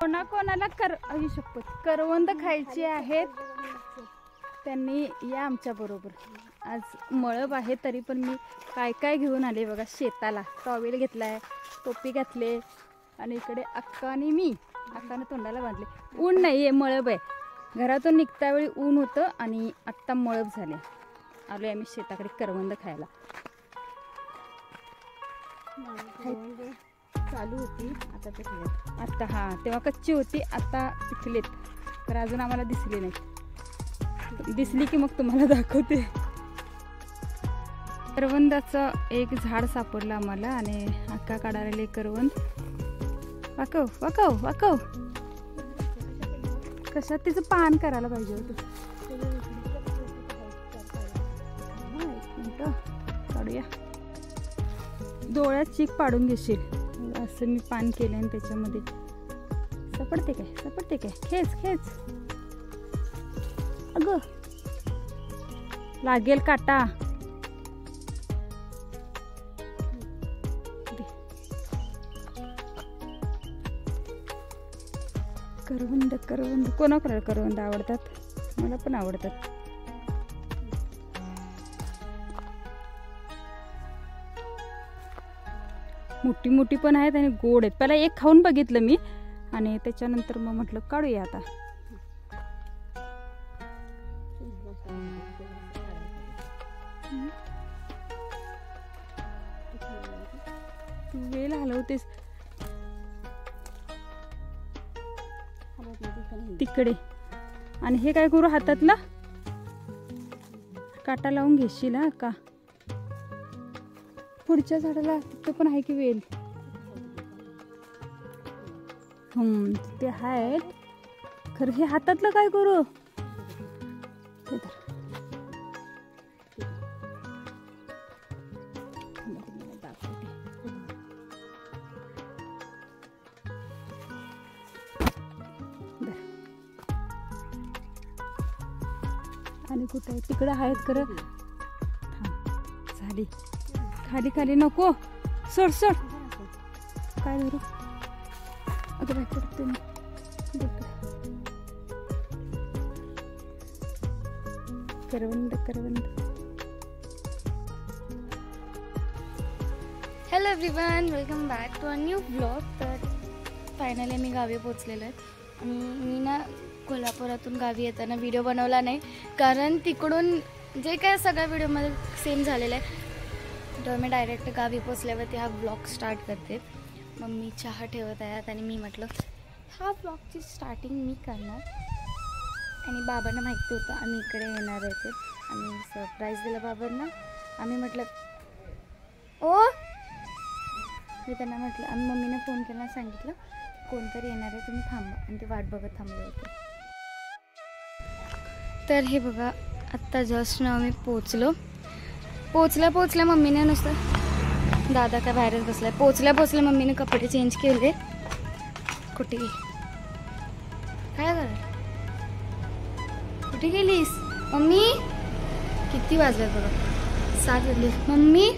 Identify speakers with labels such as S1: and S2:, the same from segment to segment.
S1: कोणाकोणाला आई शपथ करवंद खायची आहेत त्यांनी या आमच्या बरोबर. आज मळब आहे तरी पण मी काय काय घेऊन आले बघा. शेताला टॉवेल घेतलाय, टोपी घातले आणि इकडे अक्का आणि मी. अक्कानं तोंडाला बांधले. ऊन नाही आहे, मळब आहे. घरातून निघता वेळी ऊन होतं आणि आत्ता मळब झाले. आलोय आम्ही शेताकडे करवंद खायला. चालू होती आता पिकलेत. आता हा तेव्हा कच्ची होती, आता पिकलेत. तर अजून आम्हाला दिसले नाही. दिसली की मग तुम्हाला दाखवते. करवंदाचं एक झाड सापडलं आम्हाला आणि अक्का काढायला करवंद. वाकव वाकव वाकव. कशात तिचं पान करायला पाहिजे होतं. एक मिनिट काढूया. डोळ्यात चीक पाडून घेशील असं मी पान केलं आणि त्याच्यामध्ये सापडते काय सापडते काय. खेच खेच. अगं लागेल काटा. करवंद करवंद कोणाकोणाला करवंद आवडतात. मला पण आवडतात. मोठी मोठी पण आहेत आणि गोड आहेत. पहिला एक खाऊन बघितलं मी आणि त्याच्यानंतर मग म्हटलं काढूया आता. तू वेळ हलवतेस तिकडे. आणि हे काय करू हातातला काटा लावून घेशील हा का. पुढच्या झाडाला तिथं पण आहे की वेल. ते आहेत खरं. हे हातातलं काय करू. आणि कुठं आहे तिकडं आहेत खरं. झाली. खाली खाली नको. सोड सोड. काय धरू. अगं बाय पडते मी. करवंद करवंद.
S2: Hello everyone, welcome back to a new blog. तर फायनली मी गावी पोचलेलो आहे. आणि मी ना कोल्हापुरातून गावी येताना व्हिडिओ बनवला नाही कारण तिकडून जे काय सगळ्या व्हिडिओमध्ये सेम झालेलं आहे. तर मी डायरेक्ट गावी पोचल्यावरती हा ब्लॉग स्टार्ट करते. मम्मी चहा ठेवत आहेत आणि मी म्हटलं हा ब्लॉगची स्टार्टिंग मी करणार. आणि बाबांना माहिती होतं आम्ही इकडे येणार आहे ते. आम्ही सरप्राईज दिलं बाबांना. आम्ही म्हटलं ओ मी त्यांना म्हटलं आम्ही मम्मीने फोन केला सांगितलं कोणतरी येणार आहे तुम्ही थांबा. आणि ते वाट बघत थांबले होते. तर हे बघा आत्ता जस्ट ना आम्ही पोचल्या मम्मीने नुसतं दादा काय बाहेरच बसलाय. पोचल्या मम्मीने कपडे चेंज केले. कुठे काय कर कुठे गेलीस मम्मी. किती वाजले बघा 7 वाजले. मम्मी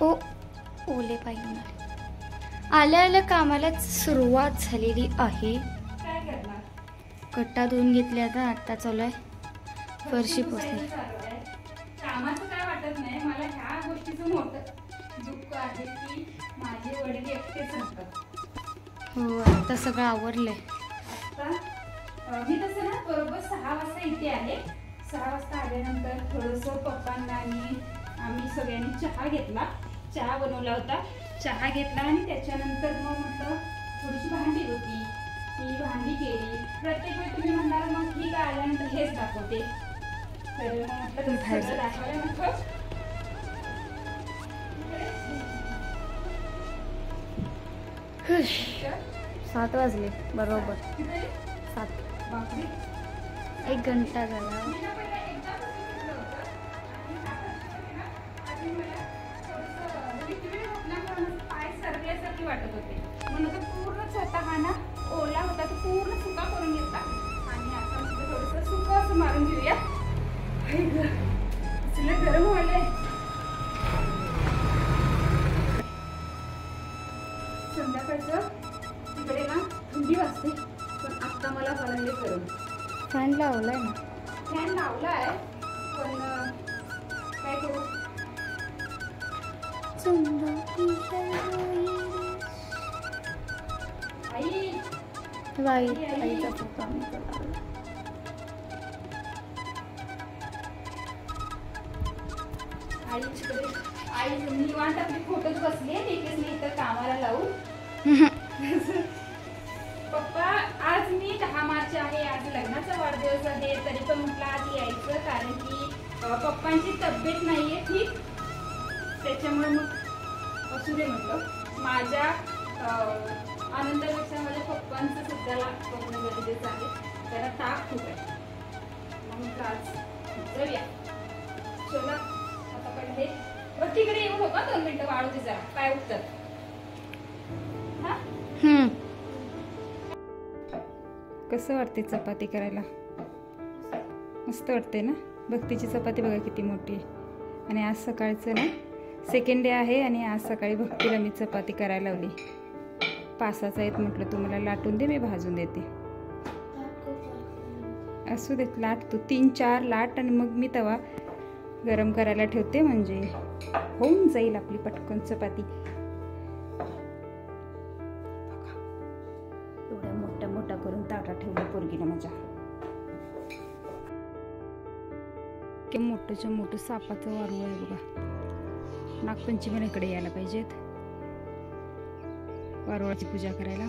S2: ओ ओले पाहिजे. आल्या आल्या कामाला सुरुवात झालेली आहे. कट्टा धुवून घेतली. आता चालू आहे फरशी पोचली.
S1: कामाचं काय वाटत नाही मला. ह्या गोष्टीचं मोठं दुःख आहे की माझे वडील एकटेच राहतात.
S2: हो आता सगळं आवरलंय.
S1: आता मी तसं ना बरोबर 6 वाजता इथे आले. 6 वाजता आल्यानंतर थोडंसं पप्पांना आणि आम्ही सगळ्यांनी चहा घेतला. चहा बनवला होता. चहा घेतला आणि त्याच्यानंतर मग म्हटलं थोडीशी भांडी होती ती भांडी केली. प्रत्येक वेळी तुम्ही म्हणणार मग ठीक आहे आल्यानंतर हेच दाखवते. तर म्हटलं दाखवायला म्हटलं
S2: 7 वाजले बरोबर. 7 1 घंटा झाला.
S1: पाय सरकल्यासारखी वाटत होते म्हणून तो पूर्ण स्वतः ना ओला होता तो पूर्ण सुका करून घेतला. आणि आता म्हणजे थोडंसं सुकं असं मारून घेऊया. गरम व्हायला संध्याकाळचं थंडी वाजते, पण आत्ता मला बनवले गरम.
S2: फॅन लावलाय ना.
S1: फॅन लावला आहे, पण काय करू. आई
S2: वाईट आईचा फोटो आम्ही लावला.
S1: आईकडे आई निवांत आपली फोटोच बसली आहे, नेकलेस इथं कामाला लावून. पप्पा आज मी 10 मार्च आहे, आज लग्नाचा वाढदिवस आहे, तरी पण म्हटलं आज यायचं, कारण की पप्पांची तब्येत नाही आहे ठीक, त्याच्यामुळे मग असू दे म्हटलं. माझ्या आनंदापेक्षा माझ्या पप्पांचं सुद्धा बघणं गरजेचं आहे, त्याला ताप खूप आहे. मग म्हटलं आज जाऊया. चला आता पहिले बघ तिकडे येऊ नका, 2 मिनिटं वाढू दे जरा, पाय उठतात. हा कसं वाटते चपाती करायला? मस्त वाटते ना. भक्तीची चपाती बघा किती मोठी आहे. आणि आज सकाळचं ना सेकंड डे आहे, आणि आज सकाळी भक्तीला मी चपाती करायला लावली. 5-6 आहेत म्हटलं, तुम्हाला लाटून दे, मी भाजून देते. असू देत, लाट तू 3-4 लाट, आणि मग मी तवा गरम करायला ठेवते, म्हणजे होऊन जाईल आपली पटकन चपाती. एवढ्या मोठ्या मोठ्या करून ताटा ठेवलं पोरगीला माझ्या. की मोठंच्या मोठं सापाचं वारूळ आहे बघा. नागपंचमीला इकडे यायला पाहिजेत वारुळाची पूजा करायला.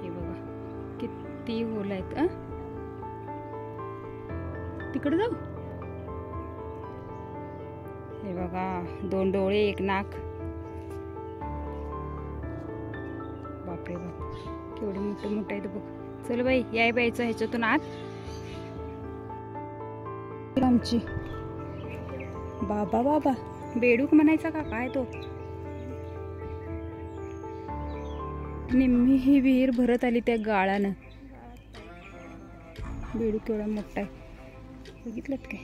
S1: हे बघा किती होल आहेत. तिकडे जाऊ. हे बघा 2 डोळे, 1 नाक. बापरे बाप, केवढे मोठे मोठे आहेत बघ. चल बाई, याय बाईचं ह्याच्यातून आत. आमची बाबा बाबा बेडूक म्हणायचा का काय तो. निम्मी ही विहीर भरत आली त्या गाळानं. बेडूक केवढा मोठा आहे बघितलं काय.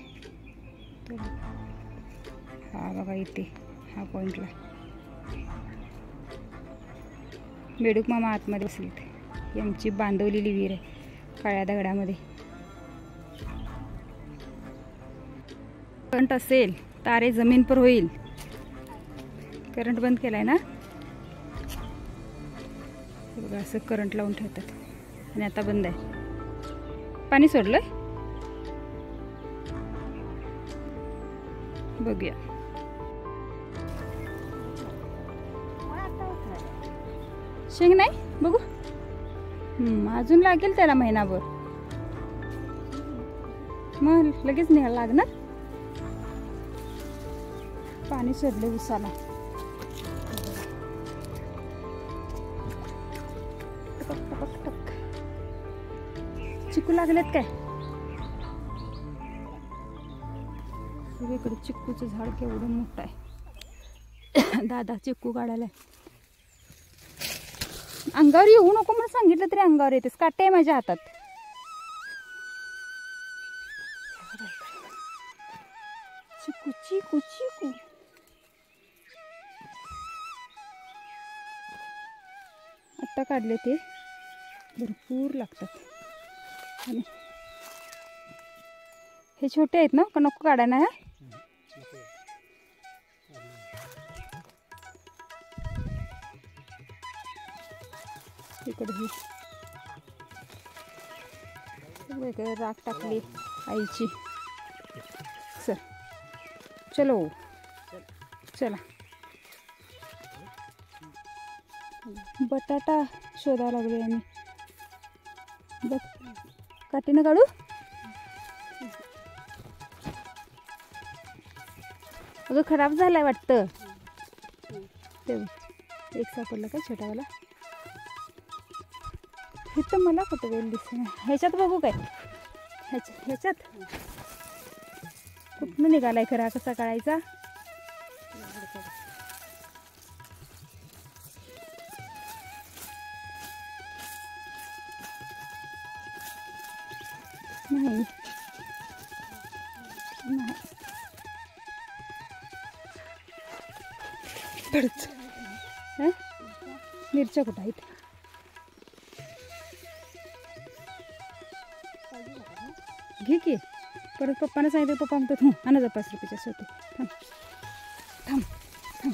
S1: हा बघा इथे हा पॉइंटला बेडूक मामा आतमध्ये बसलेत. ही आमची बांधवलेली विहीर आहे काळ्या दगडामध्ये. करंट असेल तारे जमीन पर होईल. करंट बंद केलाय ना बघा, असं करंट लावून ठेवतात. आणि आता बंद आहे. पाणी सोडलंय बघूया. शेंग नाही बघू. अजून लागेल त्याला महिनाभर, मग लगेच निघायला लागणार. पाणी सोडले उसाला. चिकू लागलेत काय? इकडे चिक्कूचं झाड केवढं मोठं आहे. दादा चिक्कू काढायला. अंगावर येऊ नको म्हणून सांगितलं तरी अंगावर येतेस. काटे आहे माझ्या हातात. चिकू चिकू चिकू. आत्ता काढले ते भरपूर लागतात. आणि हे छोटे आहेत ना का नको काढायला? ह्या इकडे वेगळं राख टाकली आईची. चलो चला. बटाटा शोधायला लागलोय आम्ही. बघ काठीनं काढू. अगं खराब झालाय वाटतं. ते एक सापडलं का छोटावाला. हे तर मला कुठं वेळ दिसत. ह्याच्यात बघू काय? ह्याच्यात कुठनं निघालाय खरा? कसा काढायचा? नाही धडच. हं? मिरच्या कुठं आहेत? घे की. परत पप्पाने सांगितलं, पप्पा म्हणतो तू आणा जा 5 रुपयाच्या शेवटी. थांब थांब थांब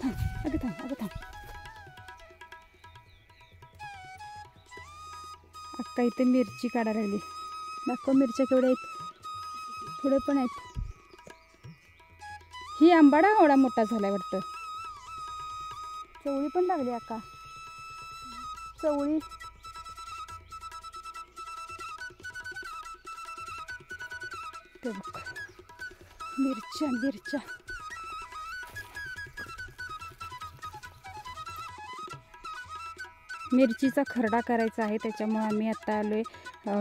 S1: थांब अगं थांब अगं थांब. अक्का इथे मिरची काढायला लागली. दाखव मिरच्या केवढ्या आहेत. पुढे पण आहेत. ही आंबाडा एवढा मोठा झालाय वाटतं. चवळी पण लागली अक्का. चवळी ते बघ. मिरच्या मिरच्या मिरचीचा खरडा करायचा आहे, त्याच्यामुळे आम्ही आता आलोय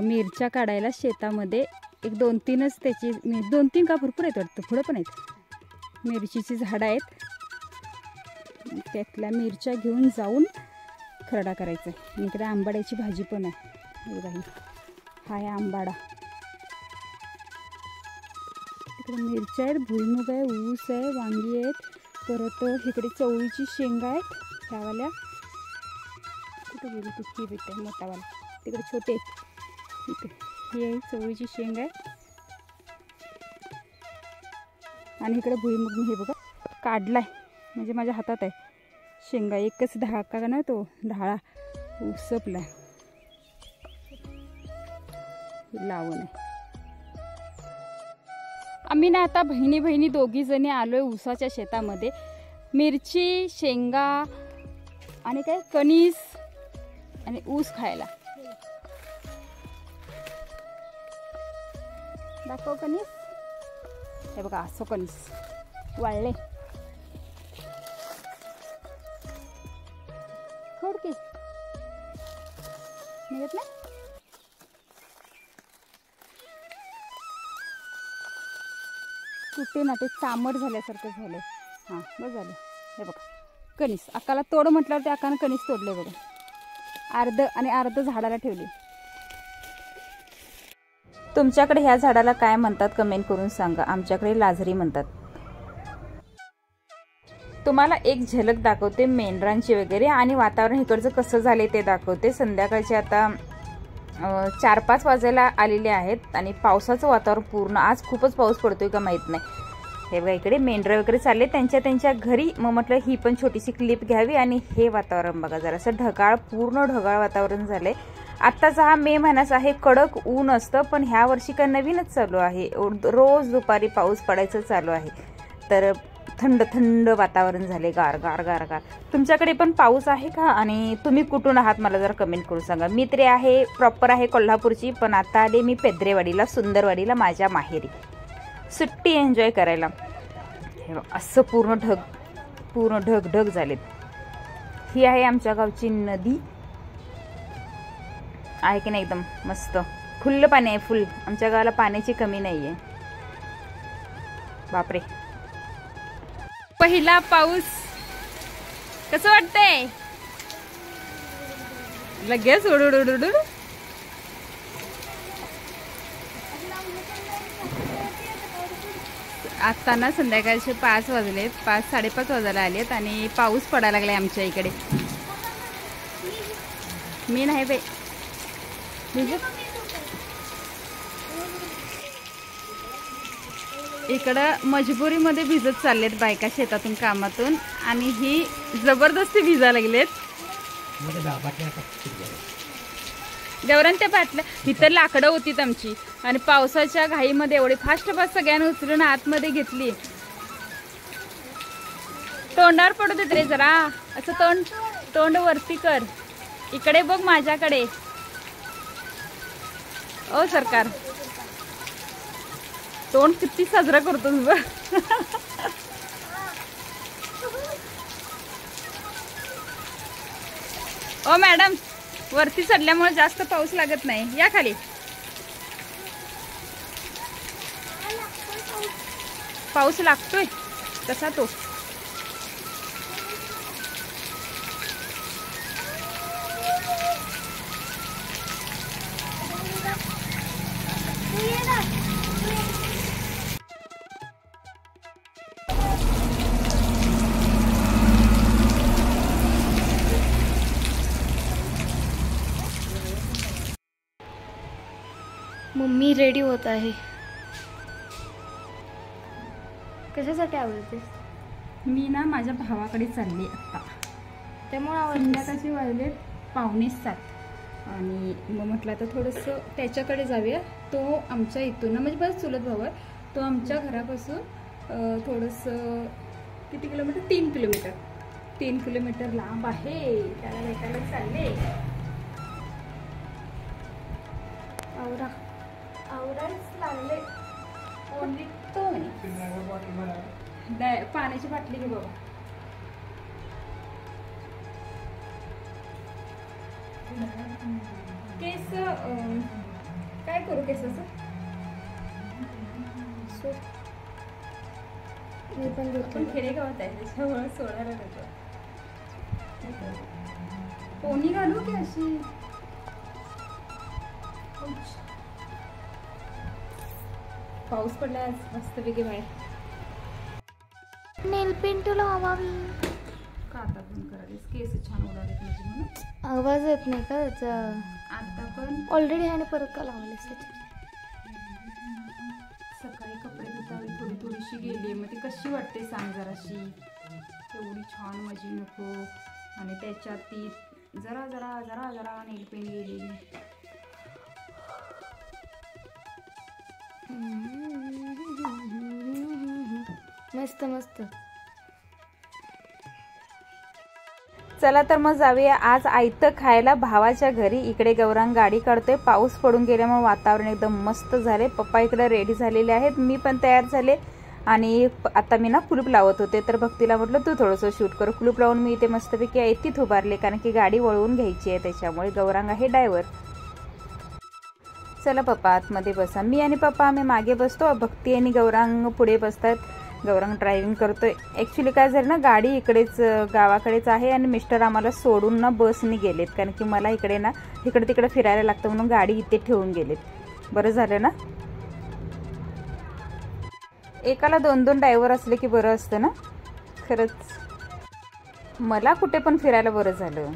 S1: मिरच्या काढायला शेतामध्ये. एक 2-3च त्याची 2-3 का भरपूर आहेत वाटतं. पुढं पण आहेत मिरचीची झाडं आहेत. त्यातल्या मिरच्या घेऊन जाऊन खरडा करायचा आहे. आणि इकडे आंबाड्याची भाजी पण आहे. हा आहे आंबाडा. तिकडे मिरच्या आहेत, भुईमुग आहे, ऊस आहे, वांगी आहेत. परत इकडे चवळीची शेंगा आहेत. ह्यावाल्या कुठं गेली ती? ही भेटते मोठावाला. तिकडे छोटे आहेत. इथे ही आहे चवळीची शेंग आहे. आणि इकडे भुईमुग मी हे बघा काढलाय, म्हणजे माझ्या हातात आहे शेंगा. एकच ढाळा का नाही तो ढाळा उसपलाय. लावण आहे. आम्ही ना आता बहिणी बहिणी दोघी जणी आलोय ऊसाच्या शेतामध्ये. मिरची, शेंगा आणि काय कणीस आणि ऊस खायला. दाखव कणीस. हे बघा असं कणीस वाळले. खोड की निघत नाही. सुटे ना ते चामट झाल्यासारखं झालं. हां बस झालं. हे बघा कणीस. अक्काला तोड म्हटल्यावर ते अक्कानं कणीस तोडले बघा. अर्ध झाडाला ठेवले. तुमच्याकडे ह्या झाडाला काय म्हणतात कमेंट करून सांगा. आमच्याकडे लाजरी म्हणतात. तुम्हाला एक झलक दाखवते मेंढरांची वगैरे आणि वातावरण इकडचं कसं झाले ते दाखवते. संध्याकाळचे आता 4-5 वाजायला आलेले आहेत आणि पावसाचं वातावरण पूर्ण. आज खूपच पाऊस पडतोय का माहीत नाही. हे बघा इकडे मेंढरं वगैरे चालले त्यांच्या घरी. मग म्हटलं ही पण छोटीशी क्लिप घ्यावी. आणि हे वातावरण बघा जरासं ढगाळ, पूर्ण ढगाळ वातावरण झालंय. आत्ताचा हा मे महिनाच आहे. कडक ऊन असतं, पण ह्या वर्षी काय नवीनच चालू आहे. रोज दुपारी पाऊस पडायचं चालू आहे. तर थंड थंड वातावरण झाले. गार गार गार गार. तुमच्याकडे पण पाऊस आहे का? आणि तुम्ही कुठून आहात मला जरा कमेंट करून सांगा. मी तरी आहे प्रॉपर आहे कोल्हापूरची, पण आता आले मी पेद्रेवाडीला, सुंदरवाडीला, माझ्या माहेरी सुट्टी एन्जॉय करायला. हे असं पूर्ण ढग झालेत. ही आहे आमच्या गावची नदी. आहे की नाही एकदम मस्त खुल्लं पाणी आहे. फुल. आमच्या गावाला पाण्याची कमी नाही आहे. बापरे. पहिला पाऊस कसं वाटतंय? लगेच उडूड. आता ना संध्याकाळचे 5 वाजलेत. 5-5:30 वाजायला आलेत आणि पाऊस पडायला लागलाय आमच्या इकडे. मी नाही बाई. इकडं मजबुरीमध्ये भिजत चाललेत बायका शेतातून कामातून. आणि ही जबरदस्ती भिजा लागलेत. गौरान त्या बाटल्या इतर लाकडं होती आमची आणि पावसाच्या घाईमध्ये एवढी फास्ट सगळ्यांना उचलून आतमध्ये घेतली. तोंडावर पडू देत रे जरा. असं तोंड वरती कर. इकडे बघ माझ्याकडे. ओ सरकार तोंड किती साजरा करतो तुझं. ओ मॅडम वरती चढल्यामुळे जास्त पाऊस लागत नाही. या खाली. पाऊस लागतोय कसा तो.
S2: मी रेडी होत आहे. कशासाठी आवडते?
S1: मी ना माझ्या भावाकडे चालली आत्ता.
S2: त्यामुळे आवडते.
S1: संध्याकाळचे वाजले 6:45 आणि मग म्हटलं तर थोडंसं त्याच्याकडे जाऊया. तो आमच्या इथून ना, म्हणजे बस चुलत भाऊ आहे, तो आमच्या घरापासून थोडंसं किती किलोमीटर, 3 किलोमीटर लांब आहे. त्याला भेटायला चालले. आवराच लागले. ओनली तो पाण्याची बाटली घे बाबा. केस काय करू केसाचं?
S2: मी पण
S1: पण खेडेगावात आहे त्याच्यामुळे सोडायला देतो. पोनी घालू की अशी? पाऊस पडला आज मस्तपैकी बाहेर.
S2: नेल पेंट लावावी.
S1: का आता पण करायला केस छान उडाले म्हणजे म्हणून.
S2: आवाज येत नाही का त्याचा?
S1: आता पण
S2: ऑलरेडी ह्याने परत का लावलेस त्याच्यात?
S1: सकाळी कपडे धुतावी थोडीशी गेली, मग ती कशी वाटते सांग जराशी. एवढी छान मजी नको. आणि त्याच्यात ती जरा जरा जरा जरा नेल पेंट गेलेली.
S2: मस्त मस्त.
S1: चला तर मग जाऊया आज आयतं खायला भावाच्या घरी. इकडे गौरांग गाडी काढतोय. पाऊस पडून गेल्यामुळे वातावरण एकदम मस्त झाले. पप्पा इकडे रेडी झालेले आहेत, मी पण तयार झाले. आणि आता मी ना कुलूप लावत होते, तर भक्तीला म्हटलं तू थोडंसं शूट कर. कुलूप लावून मी इथे मस्तपैकी ऐतीत उभारले, कारण की गाडी वळवून घ्यायची आहे, त्याच्यामुळे. गौरांग आहे ड्रायव्हर. चला पप्पा आतमध्ये बसा. मी आणि पप्पा आम्ही मागे बसतो, भक्ती आणि गौरांग पुढे बसतात. गौरांग ड्रायव्हिंग करतोय. ॲक्च्युली काय झालं ना, गाडी इकडेच गावाकडेच आहे आणि मिस्टर आम्हाला सोडून ना बसनी गेलेत, कारण की मला इकडे ना इकडे तिकडे फिरायला लागतं म्हणून गाडी इथे ठेवून गेलेत. बरं झालं ना, एकाला 2-2 ड्रायव्हर असले की बरं असतं ना. खरंच मला कुठे पण फिरायला बरं झालं.